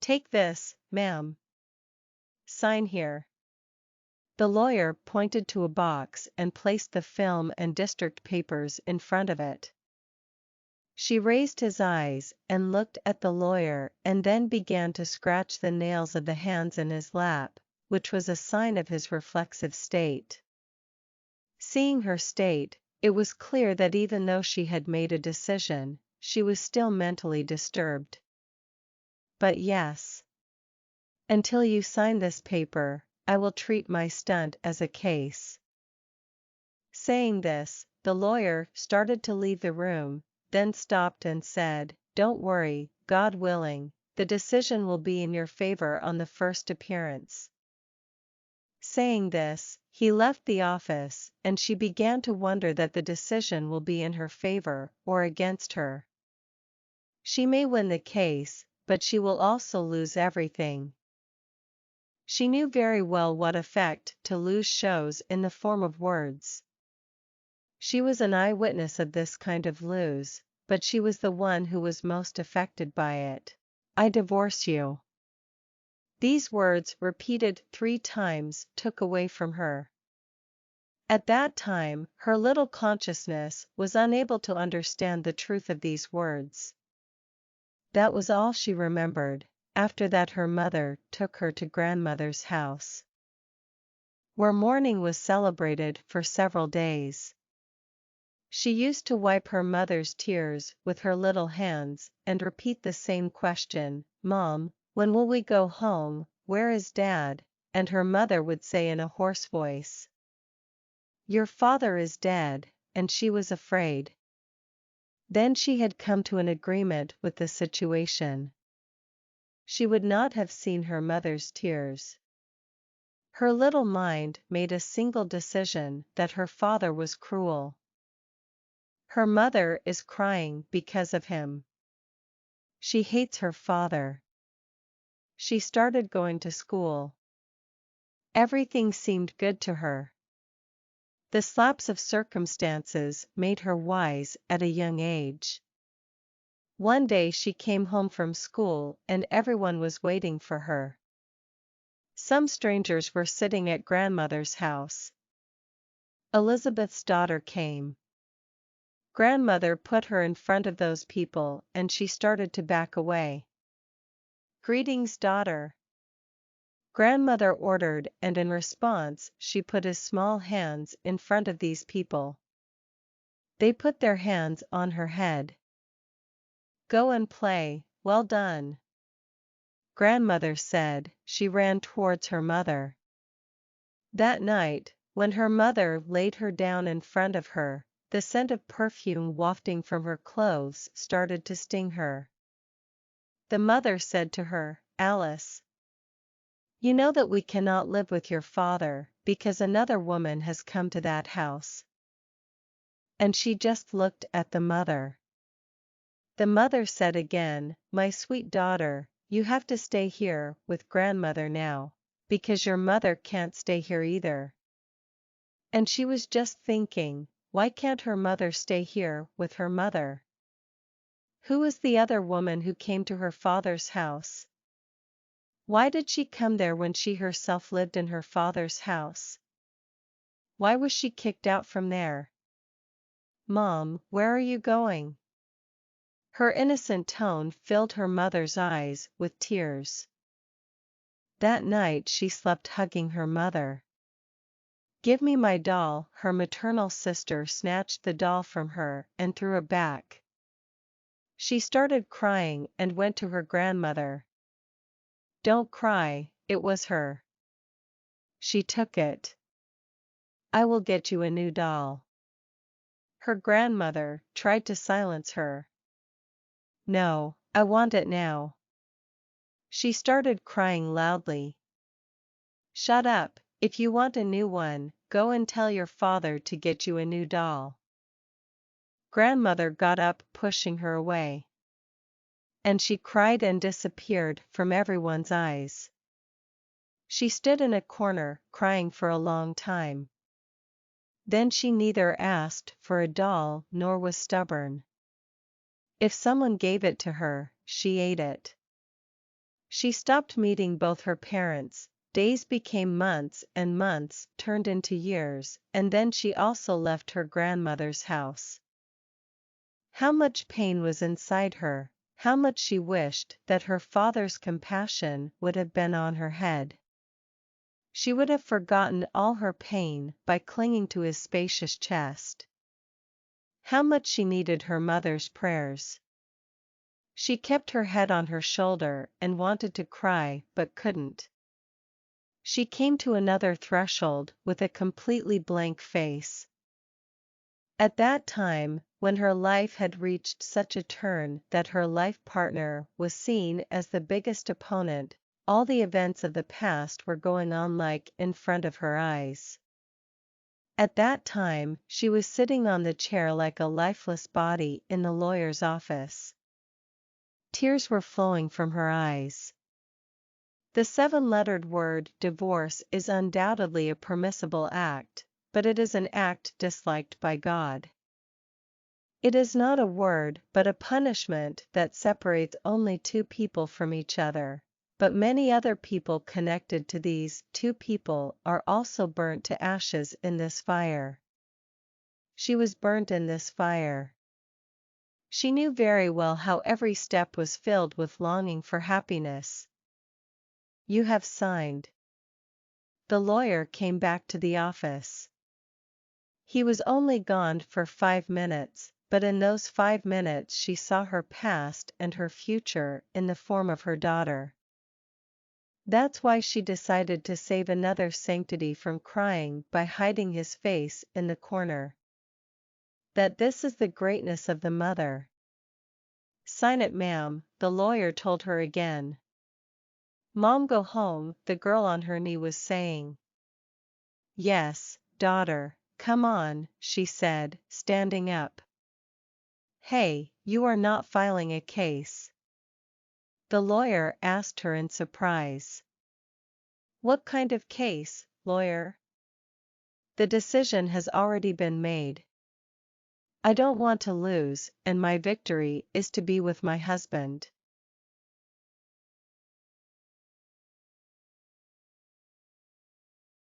Take this, ma'am. Sign here. The lawyer pointed to a box and placed the film and district papers in front of it. She raised his eyes and looked at the lawyer and then began to scratch the nails of the hands in his lap, which was a sign of his reflexive state. Seeing her state, it was clear that even though she had made a decision, she was still mentally disturbed. But yes. Until you sign this paper, I will treat my stunt as a case. Saying this, the lawyer started to leave the room, then stopped and said, "Don't worry, God willing, the decision will be in your favor on the first appearance." Saying this, he left the office, and she began to wonder that the decision will be in her favor or against her. She may win the case, but she will also lose everything. She knew very well what effect to lose shows in the form of words. She was an eyewitness of this kind of lose, but she was the one who was most affected by it. "I divorce you." These words, repeated 3 times, took away from her. At that time, her little consciousness was unable to understand the truth of these words. That was all she remembered. After that, her mother took her to grandmother's house, where mourning was celebrated for several days. She used to wipe her mother's tears with her little hands and repeat the same question, "Mom, when will we go home? Where is Dad?" And her mother would say in a hoarse voice, "Your father is dead," and she was afraid. Then she had come to an agreement with the situation. She would not have seen her mother's tears. Her little mind made a single decision, that her father was cruel. Her mother is crying because of him. She hates her father. She started going to school. Everything seemed good to her. The slaps of circumstances made her wise at a young age. One day she came home from school and everyone was waiting for her. Some strangers were sitting at grandmother's house. Elizabeth's daughter came. Grandmother put her in front of those people and she started to back away. "Greetings, daughter," grandmother ordered, and in response she put his small hands in front of these people. They put their hands on her head. "Go and play, well done," grandmother said. She ran towards her mother. That night, when her mother laid her down in front of her, the scent of perfume wafting from her clothes started to sting her. The mother said to her, "Alice, you know that we cannot live with your father, because another woman has come to that house." And she just looked at the mother. The mother said again, "My sweet daughter, you have to stay here with grandmother now, because your mother can't stay here either." And she was just thinking, why can't her mother stay here with her mother? Who was the other woman who came to her father's house? Why did she come there when she herself lived in her father's house? Why was she kicked out from there? "Mom, where are you going?" Her innocent tone filled her mother's eyes with tears. That night she slept hugging her mother. "Give me my doll." Her maternal sister snatched the doll from her and threw it back. She started crying and went to her grandmother. "Don't cry, it was her. She took it. I will get you a new doll." Her grandmother tried to silence her. "No, I want it now." She started crying loudly. "Shut up, if you want a new one, go and tell your father to get you a new doll." Grandmother got up, pushing her away. And she cried and disappeared from everyone's eyes. She stood in a corner, crying for a long time. Then she neither asked for a doll nor was stubborn. If someone gave it to her, she ate it. She stopped meeting both her parents, days became months and months turned into years, and then she also left her grandmother's house. How much pain was inside her, how much she wished that her father's compassion would have been on her head. She would have forgotten all her pain by clinging to his spacious chest. How much she needed her mother's prayers. She kept her head on her shoulder and wanted to cry but couldn't. She came to another threshold with a completely blank face. At that time, when her life had reached such a turn that her life partner was seen as the biggest opponent, all the events of the past were going on like in front of her eyes. At that time, she was sitting on the chair like a lifeless body in the lawyer's office. Tears were flowing from her eyes. The 7-lettered word divorce is undoubtedly a permissible act, but it is an act disliked by God. It is not a word but a punishment that separates only two people from each other, but many other people connected to these two people are also burnt to ashes in this fire. She was burnt in this fire. She knew very well how every step was filled with longing for happiness. You have signed. The lawyer came back to the office. He was only gone for 5 minutes, but in those 5 minutes she saw her past and her future in the form of her daughter. That's why she decided to save another sanctity from crying by hiding his face in the corner. That this is the greatness of the mother. Sign it, ma'am, the lawyer told her again. Mom, go home, the girl on her knee was saying. Yes, daughter, come on, she said, standing up. Hey, you are not filing a case? The lawyer asked her in surprise. What kind of case, lawyer? The decision has already been made. I don't want to lose, and my victory is to be with my husband.